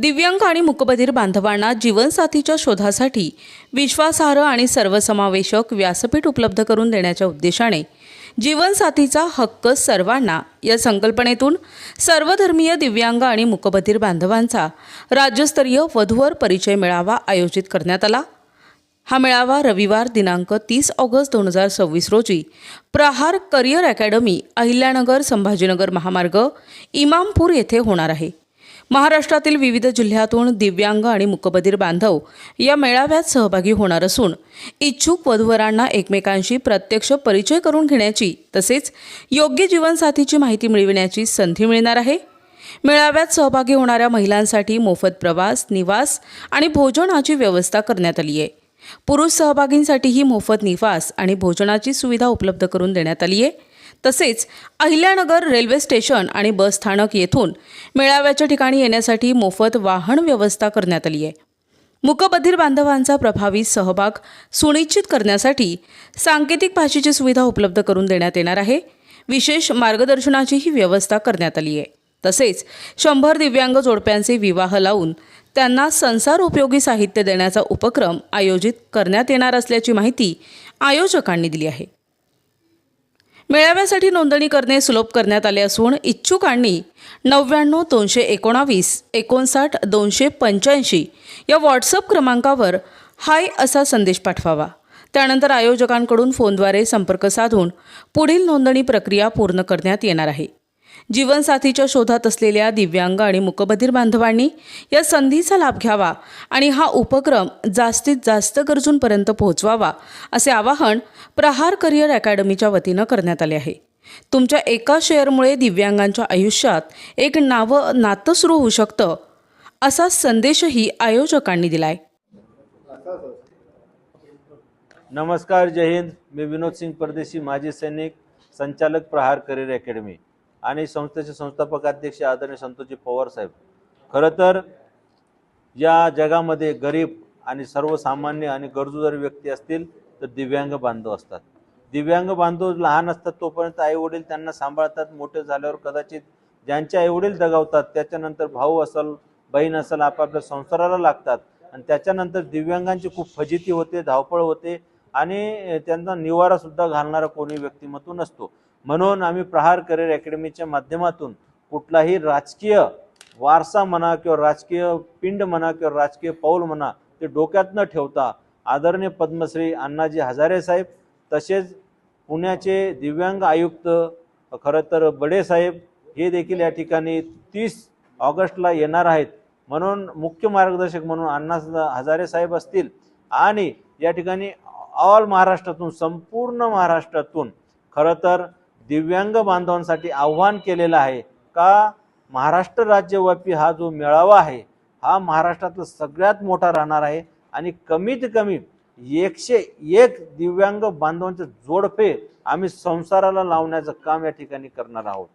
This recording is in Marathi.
दिव्यांग आणि मूकबधिर बांधवांना जीवनसाथीच्या शोधासाठी विश्वासार्ह आणि सर्वसमावेशक व्यासपीठ उपलब्ध करून देण्याच्या उद्देशाने जीवनसाथीचा हक्क सर्वांना या संकल्पनेतून सर्वधर्मीय दिव्यांग आणि मूकबधिर बांधवांचा राज्यस्तरीय वधूवर परिचय मेळावा आयोजित करण्यात आला। हा मेळावा रविवार दिनांक 30 ऑगस्ट 2026 रोजी प्रहार करिअर अकॅडमी, अहिल्यानगर, संभाजीनगर महामार्ग, इमामपूर येथे होणार आहे। महाराष्ट्रातील विविध जिल्ह्यातून दिव्यांग आणि मूकबधिर बांधव या मेळाव्यात सहभागी होणार असून इच्छुक वधूवरांना एकमेकांशी प्रत्यक्ष परिचय करून घेण्याची तसेच योग्य जीवनसाथीची माहिती मिळविण्याची संधी मिळणार आहे। मेळाव्यात सहभागी होणाऱ्या महिलांसाठी मोफत प्रवास, निवास आणि भोजनाची व्यवस्था करण्यात आली आहे। पुरुष सहभागींसाठीही मोफत निवास आणि भोजनाची सुविधा उपलब्ध करून देण्यात आली आहे। तसेच अहिल्यानगर रेल्वे स्टेशन आणि बस स्थानक येथून मेळाव्याच्या ठिकाणी येण्यासाठी मोफत वाहन व्यवस्था करण्यात आली आहे। मूकबधिर बांधवांचा प्रभावी सहभाग सुनिश्चित करण्यासाठी सांकेतिक भाषेची सुविधा उपलब्ध करून देण्यात येणार आहे। विशेष मार्गदर्शनाचीही व्यवस्था करण्यात आली आहे। तसेच 100 दिव्यांग जोडप्यांचे विवाह लावून त्यांना संसार उपयोगी साहित्य देण्याचा उपक्रम आयोजित करण्यात येणार असल्याची माहिती आयोजकांनी दिली आहे। मेळाव्यासाठी नोंदणी करणे सुलभ करण्यात आले असून इच्छुकांनी 99 219 59 285 या व्हॉट्सअप क्रमांकावर हाय असा संदेश पाठवावा। त्यानंतर आयोजकांकडून फोनद्वारे संपर्क साधून पुढील नोंदणी प्रक्रिया पूर्ण करण्यात येणार आहे। जीवनसाथीच्या शोधात असलेल्या दिव्यांग आणि मूकबधिर बांधवांनी या संधीचा लाभ घ्यावा आणि हा उपक्रम जास्तीत जास्त गरजूंपर्यंत पोहोचवावा असे आवाहन प्रहार करिअर अकॅडमीच्या वतीनं करण्यात आले आहे। तुमच्या एका शेअरमुळे दिव्यांगांच्या आयुष्यात एक नातं सुरू होऊ शकतं असा संदेशही आयोजकांनी दिलाय। नमस्कार, जय हिंद। मी विनोद सिंग परदेशी, माजी सैनिक, संचालक प्रहार करिअर अकॅडमी आणि संस्थेचे संस्थापक अध्यक्ष आदरणीय संतोषजी पवार साहेब। खरं तर या जगामध्ये गरीब आणि सर्वसामान्य आणि गरजू जर व्यक्ती असतील तर दिव्यांग बांधव असतात। दिव्यांग बांधव लहान असतात तोपर्यंत आई वडील त्यांना सांभाळतात। मोठे झाल्यावर कदाचित ज्यांचे आई वडील दगावतात त्याच्यानंतर भाऊ असेल, बहीण असेल, आपापल्या संसाराला लागतात आणि त्याच्यानंतर दिव्यांगांची खूप फजिती होते, धावपळ होते आणि त्यांना निवारा सुद्धा घालणारा कोणी व्यक्तिमत्व नसतो। म्हणून आम्ही प्रहार करिअर अकॅडमीच्या माध्यमातून कुठलाही राजकीय वारसा म्हणा किंवा राजकीय पिंड म्हणा किंवा राजकीय पाऊल म्हणा ते डोक्यात न ठेवता आदरणीय पद्मश्री अण्णाजी हजारे साहेब, तसेच पुण्याचे दिव्यांग आयुक्त खरं तर बडे साहेब हे देखील या ठिकाणी 30 ऑगस्टला येणार आहेत। म्हणून मुख्य मार्गदर्शक म्हणून अण्णा हजारे साहेब असतील आणि या ठिकाणी ऑल महाराष्ट्रातून, संपूर्ण महाराष्ट्रातून खरं तर दिव्यांग बांधवांसाठी आव्हान केलेलं आहे का महाराष्ट्र राज्यव्यापी हा जो मेळावा आहे हा महाराष्ट्रातला सगळ्यात मोठा राहणार आहे आणि कमीत कमी 101 दिव्यांग बांधवांचे जोडपे आम्ही संसाराला लावण्याचं काम या ठिकाणी करणार आहोत।